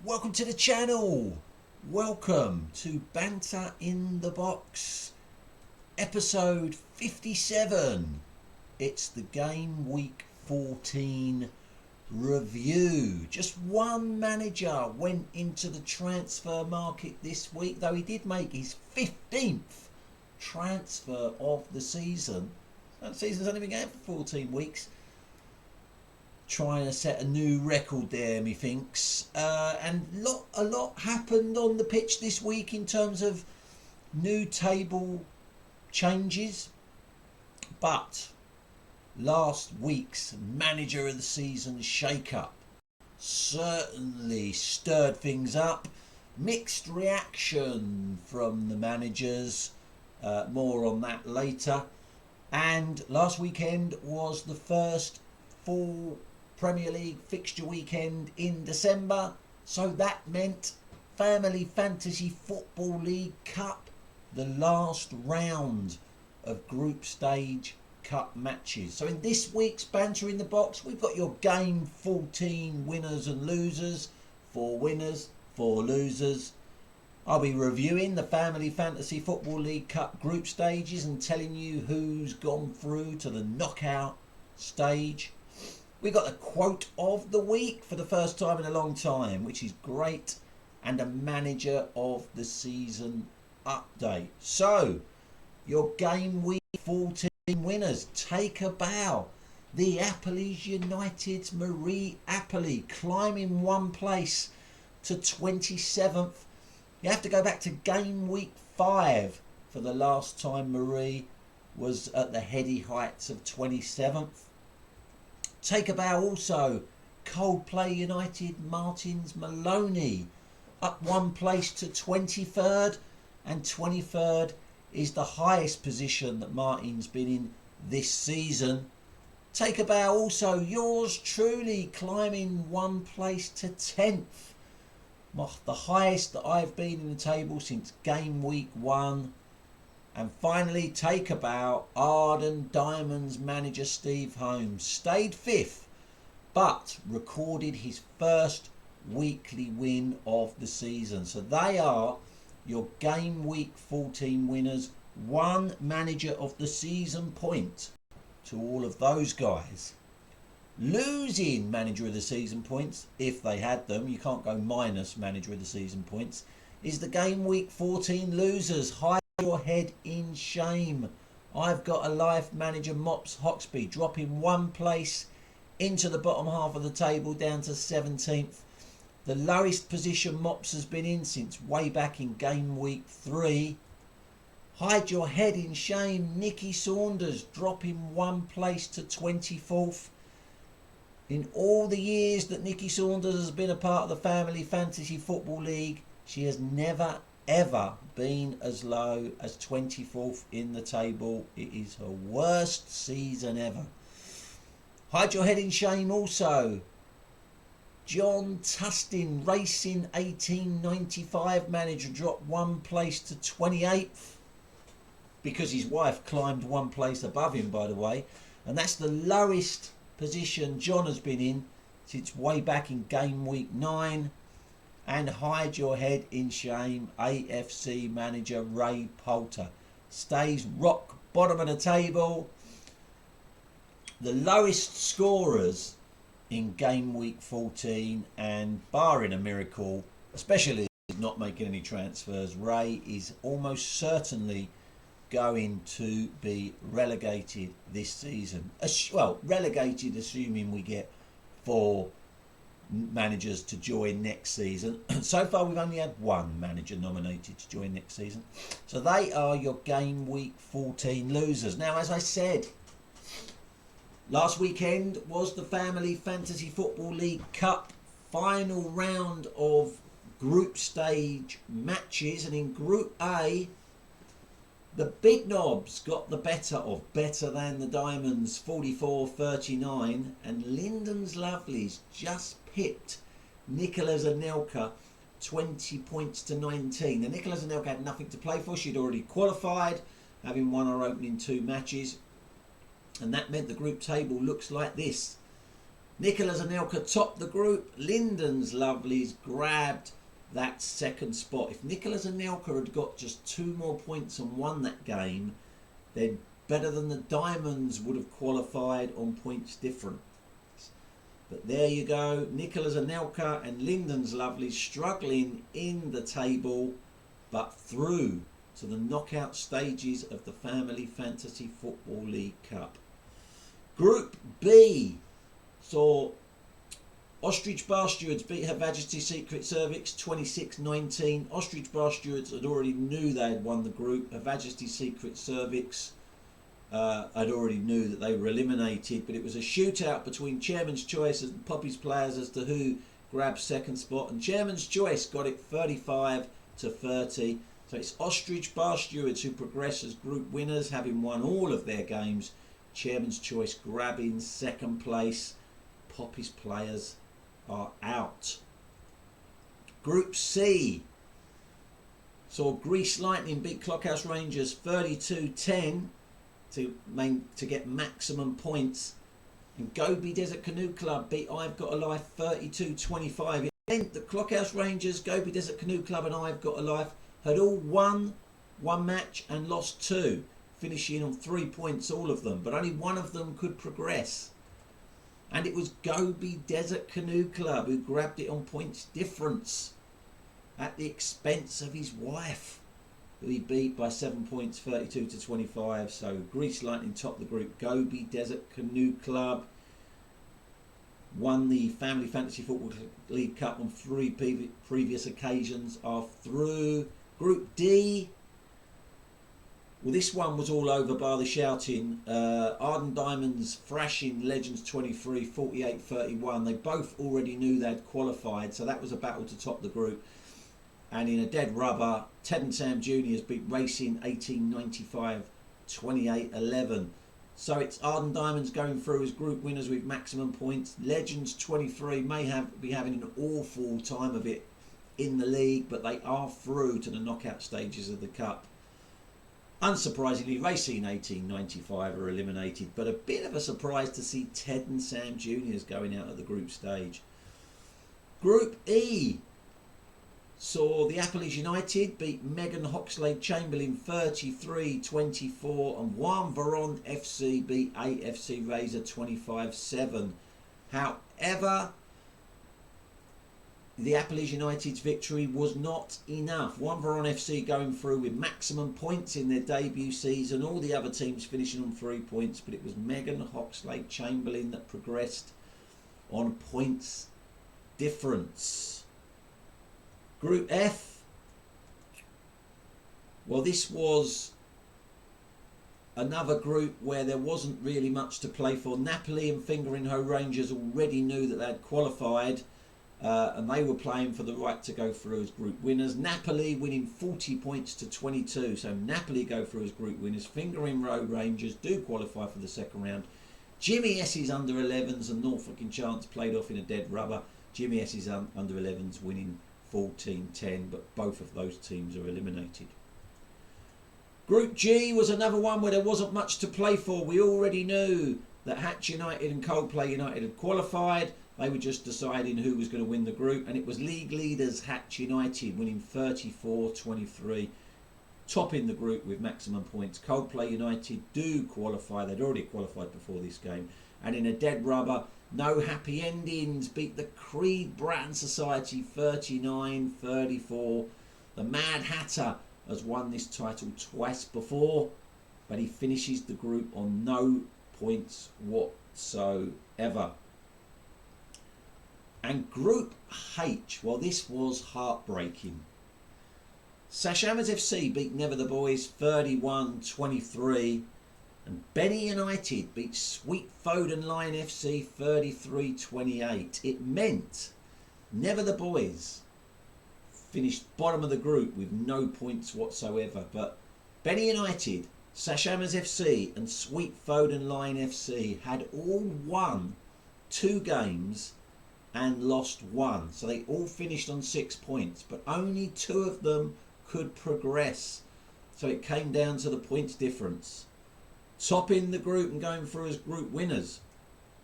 Welcome to the channel. Welcome to Banter in the Box, episode 57. It's the game week 14 review. Just one manager went into the transfer market this week, though he did make his 15th transfer of the season. The season's only been going for 14 weeks. Trying to set a new record there, methinks. And a lot happened on the pitch this week in terms of new table changes. But last week's manager of the season shake-up certainly stirred things up. Mixed reaction from the managers. More on that later. And last weekend was the first full Premier League fixture weekend in December, so that meant Family Fantasy Football League Cup, the last round of group stage cup matches. So in this week's Banter in the Box, we've got your game 14 winners and losers, 4 winners, 4 losers. I'll be reviewing the Family Fantasy Football League Cup group stages and telling you who's gone through to the knockout stage. We got a quote of the week for the first time in a long time, which is great, and a manager of the season update. So, your game week 14 winners, take a bow. The Appleys United's Marie Appley climbing one place to 27th. You have to go back to game week 5 for the last time Marie was at the heady heights of 27th. Take a bow also, Coldplay United Martins Maloney up one place to 23rd, and 23rd is the highest position that Martin's been in this season. Take a bow also, yours truly climbing one place to 10th, the highest that I've been in the table since game week 1. And finally, take a bow, Arden Diamonds manager Steve Holmes stayed 5th, but recorded his first weekly win of the season. So they are your game week 14 winners. 1 manager of the season point to all of those guys. Losing manager of the season points, if they had them, you can't go minus manager of the season points, is the game week 14 losers. Hide your head in shame. I've got a life manager Mops Hoxby dropping one place into the bottom half of the table down to 17th. The lowest position Mops has been in since way back in game week 3. Hide your head in shame. Nicky Saunders dropping one place to 24th. In all the years that Nicky Saunders has been a part of the Family Fantasy Football League, she has never ever been as low as 24th in the table. It is her worst season ever. Hide your head in shame also. John Tustin Racing 1895 manager dropped one place to 28th because his wife climbed one place above him, by the way, and that's the lowest position John has been in since way back in game week 9. And hide your head in shame, AFC manager Ray Poulter stays rock bottom of the table. The lowest scorers in game week 14, and barring a miracle, especially not making any transfers, Ray is almost certainly going to be relegated this season. Well, relegated assuming we get 4 managers to join next season. So far we've only had 1 manager nominated to join next season. So they are your game week 14 losers. Now, as I said, last weekend was the Family Fantasy Football League Cup final round of group stage matches, and in Group A the Big Knobs got the better than the Diamonds 44-39, and Lyndon's Lovelies just pipped Nicola Zanelka 20 points to 19. Now, Nicola Zanelka had nothing to play for. She'd already qualified, having won her opening 2 matches, and that meant the group table looks like this. Nicola's Anelka topped the group. Linden's Lovelies grabbed that second spot. If Nicola's Anelka had got just 2 more points and won that game, then Better Than the Diamonds would have qualified on points difference. But there you go. Nicola's Anelka and Linden's Lovelies struggling in the table, but through to the knockout stages of the Family Fantasy Football League Cup. Group B saw Ostrich Bar Stewards beat Her Majesty's Secret Service 26-19. Ostrich Bar Stewards had already knew they had won the group. Her Majesty's Secret Service had already knew that they were eliminated, but it was a shootout between Chairman's Choice and Poppy's players as to who grabbed second spot, and Chairman's Choice got it 35-30. So it's Ostrich Bar Stewards who progress as group winners, having won all of their games. Chairman's Choice grabbing second place. Poppy's players are out. Group C saw Grease Lightning beat Clockhouse Rangers 32-10 to get maximum points, and Gobi Desert Canoe Club beat I've Got a Life 32-25. It meant that Clockhouse Rangers, Gobi Desert Canoe Club and I've Got a Life had all won one match and lost 2, finishing on 3 points all of them, but only one of them could progress. And it was Gobi Desert Canoe Club who grabbed it on points difference at the expense of his wife, who he beat by 7 points, 32-25. So Grease Lightning topped the group. Gobi Desert Canoe Club won the Family Fantasy Football League Cup on 3 previous occasions, are through. Group D, well, this one was all over bar the shouting. Arden Diamonds thrashing Legends 23 48-31. They both already knew they'd qualified, so that was a battle to top the group. And in a dead rubber, Ted and Sam Juniors beat Racing 1895 28-11. So it's Arden Diamonds going through as group winners with maximum points. Legends 23 may be having an awful time of it in the league, but they are through to the knockout stages of the cup. Unsurprisingly, Racing 1895 are eliminated, but a bit of a surprise to see Ted and Sam Juniors going out at the group stage. Group E saw the Appleys United beat Megan Hoxlade Chamberlain 33-24, and Juan Veron FC beat AFC Razor 25-7. However, the Appleys United's victory was not enough. Juan Veron FC going through with maximum points in their debut season, all the other teams finishing on 3 points, but it was Megan Hoxlade Chamberlain that progressed on points difference. Group F, well, this was another group where there wasn't really much to play for. Napoli and Finger in Hoe Rangers already knew that they had qualified, and they were playing for the right to go through as group winners. Napoli winning 40 points to 22, so Napoli go through as group winners. Finger in Row Rangers do qualify for the second round. Jimmy S's under 11s and Norfolk Enchants played off in a dead rubber. Jimmy S's under 11s winning 14-10, but both of those teams are eliminated. Group G was another one where there wasn't much to play for. We already knew that Hatch United and Coldplay United had qualified. They were just deciding who was going to win the group, and it was league leaders Hatch United winning 34-23, topping the group with maximum points. Coldplay United do qualify. They'd already qualified before this game, and in a dead rubber, no happy endings, beat the Creed Bratton Society 39-34. The Mad Hatter has won this title twice before, but he finishes the group on no points whatsoever. And Group H, well, this was heartbreaking. Sashamas FC beat Never the Boys 31-23, and Benny United beat Sweet Foden Lion FC 33-28. It meant Never the Boys finished bottom of the group with no points whatsoever, but Benny United, Sashamas FC and Sweet Foden Lion FC had all won 2 games and lost 1, so they all finished on 6 points, but only 2 of them could progress, so it came down to the points difference. Topping the group and going through as group winners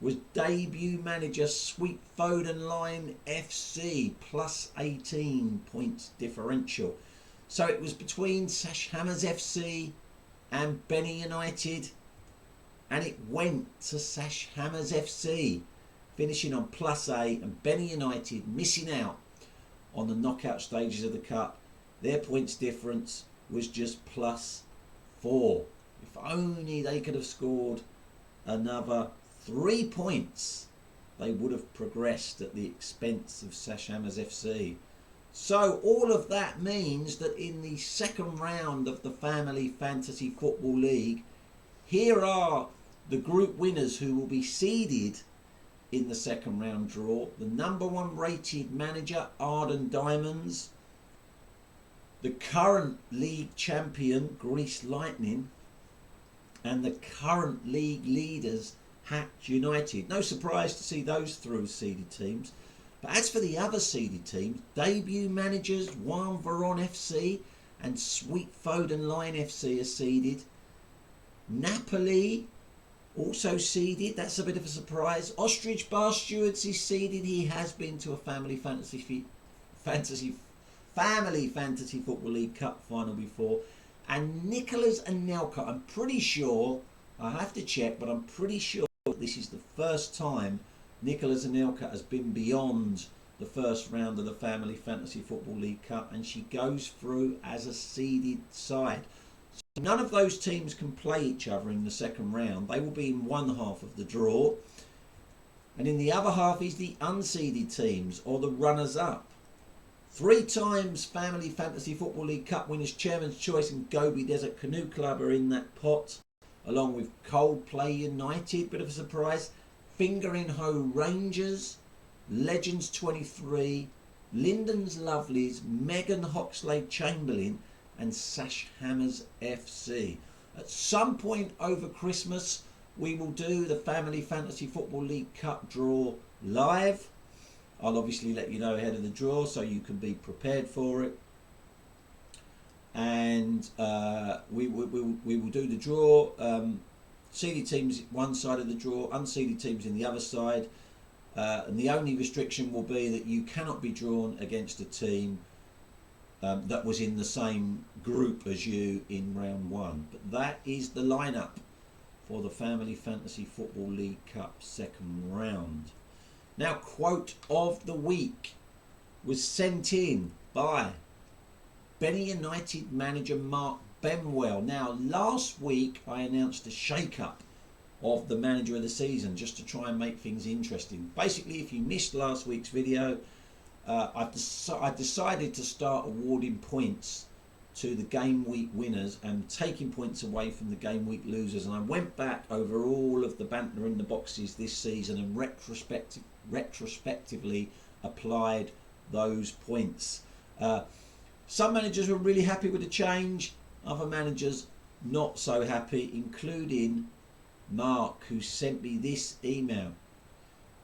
was debut manager Sweet Foden Line FC, plus 18 points differential. So it was between Sash Hammers FC and Benny United, and it went to Sash Hammers FC, finishing on plus 8, and Benny United missing out on the knockout stages of the cup. Their points difference was just plus 4. If only they could have scored another 3 points, they would have progressed at the expense of Sash Hammers FC. So all of that means that in the second round of the Family Fantasy Football League, here are the group winners who will be seeded in the second round draw. The number 1 rated manager, Arden Diamonds. The current league champion, Greece Lightning. And the current league leaders, Hatch United. No surprise to see those through seeded teams. But as for the other seeded teams, debut managers Juan Veron FC and Sweet Foden Line FC are seeded. Napoli also seeded. That's a bit of a surprise. Ostrich Bar Stewards is seeded. He has been to a Family Fantasy Football League Cup final before. And Nicholas Anelka, I'm pretty sure, I have to check, but I'm pretty sure this is the first time Nicholas Anelka has been beyond the first round of the Family Fantasy Football League Cup, and she goes through as a seeded side. So none of those teams can play each other in the second round. They will be in one half of the draw, and in the other half is the unseeded teams, or the runners-up. 3 times Family Fantasy Football League Cup winners Chairman's Choice and Gobi Desert Canoe Club are in that pot, along with Coldplay United, bit of a surprise, Finger in Hoe Rangers, Legends 23, Linden's Lovelies, Megan Hoxley Chamberlain, and Sash Hammers FC. At some point over Christmas, we will do the Family Fantasy Football League Cup draw live. I'll obviously let you know ahead of the draw so you can be prepared for it. And we will do the draw. Seeded teams one side of the draw, unseeded teams in the other side. And the only restriction will be that you cannot be drawn against a team that was in the same group as you in round 1. But that is the lineup for the Family Fantasy Football League Cup second round. Now, quote of the week was sent in by Benny United manager Mark Benwell. Now, last week I announced a shake-up of the manager of the season just to try and make things interesting. Basically, if you missed last week's video, I decided to start awarding points to the game week winners and taking points away from the game week losers. And I went back over all of the Banter in the boxes this season and retrospectively applied those points. Some managers were really happy with the change, other managers not so happy, including Mark, who sent me this email.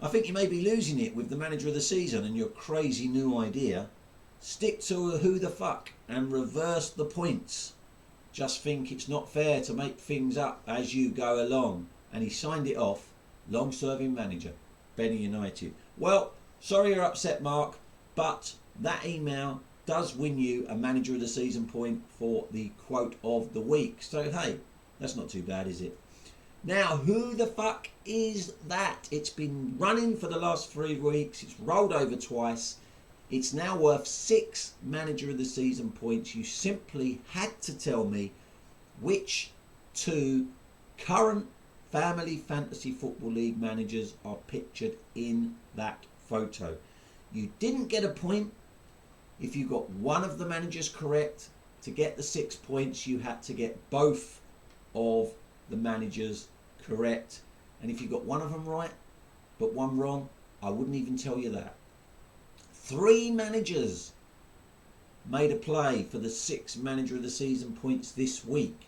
I think you may be losing it with the manager of the season and your crazy new idea. Stick to a who the fuck and reverse the points. Just think it's not fair to make things up as you go along. And he signed it off, long-serving manager, Benny United. Well, sorry you're upset, Mark, but that email does win you a manager of the season point for the quote of the week. So hey, that's not too bad, is it? Now, who the fuck is that? It's been running for the last 3 weeks. It's rolled over twice. It's now worth 6 manager of the season points. You simply had to tell me which 2 current Family Fantasy Football League managers are pictured in that photo. You didn't get a point if you got one of the managers correct. To get the 6 points, you had to get both of the managers correct. And if you got one of them right, but one wrong, I wouldn't even tell you that. 3 managers made a play for the 6 manager of the season points this week.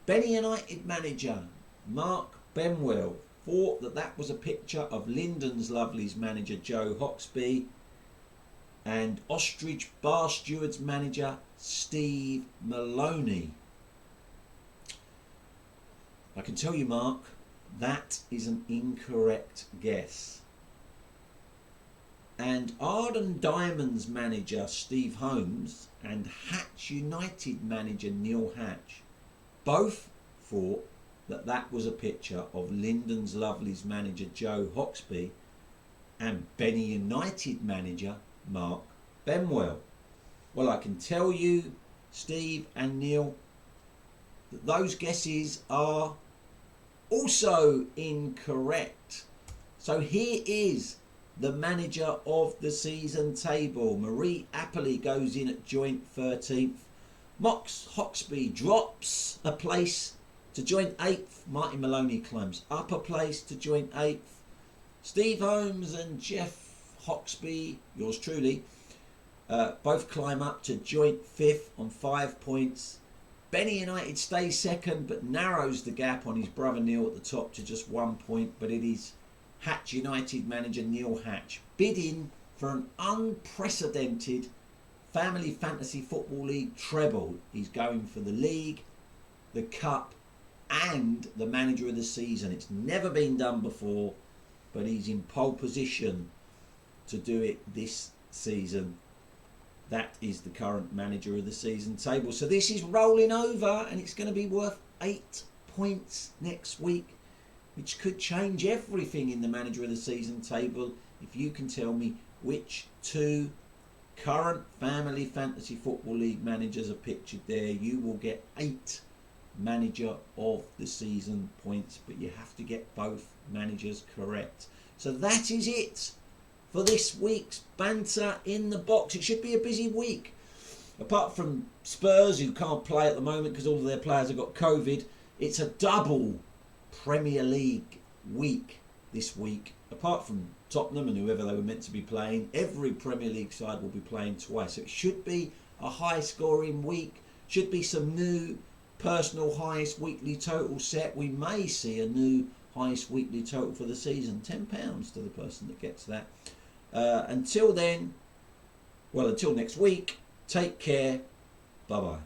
Benny United manager Mark Benwell thought that that was a picture of Linden's Lovelies manager Joe Hoxby and Ostrich Bar Stewards manager Steve Maloney. I can tell you, Mark, That is an incorrect guess. And Arden Diamonds manager Steve Holmes and Hatch United manager Neil Hatch both thought that that was a picture of Lyndon's Lovely's manager Joe Hoxby and Benny United manager Mark Benwell. Well, I can tell you, Steve and Neil, that those guesses are also incorrect. So here is the manager of the season table. Marie Appley goes in at joint 13th. Mox Hoxby drops a place to joint 8th. Martin Maloney climbs up a place to joint 8th. Steve Holmes and Jeff Hoxby, yours truly, both climb up to joint 5th on 5 points. Benny United stays second but narrows the gap on his brother Neil at the top to just 1 point, but it is Hatch United manager Neil Hatch bidding for an unprecedented Family Fantasy Football League treble. He's going for the league, the cup and the manager of the season. It's never been done before, but he's in pole position to do it this season. That is the current manager of the season table. So this is rolling over and it's going to be worth 8 points next week, which could change everything in the manager of the season table. If you can tell me which 2 current Family Fantasy Football League managers are pictured there, you will get 8 manager of the season points, but you have to get both managers correct. So that is it for this week's Banter in the Box. It should be a busy week. Apart from Spurs, who can't play at the moment because all of their players have got COVID, it's a double Premier League week this week. Apart from Tottenham and whoever they were meant to be playing, every Premier League side will be playing twice. So it should be a high-scoring week. Should be some new personal highest weekly total set. We may see a new highest weekly total for the season. £10 to the person that gets that. Until then, well, until next week, take care. Bye-bye.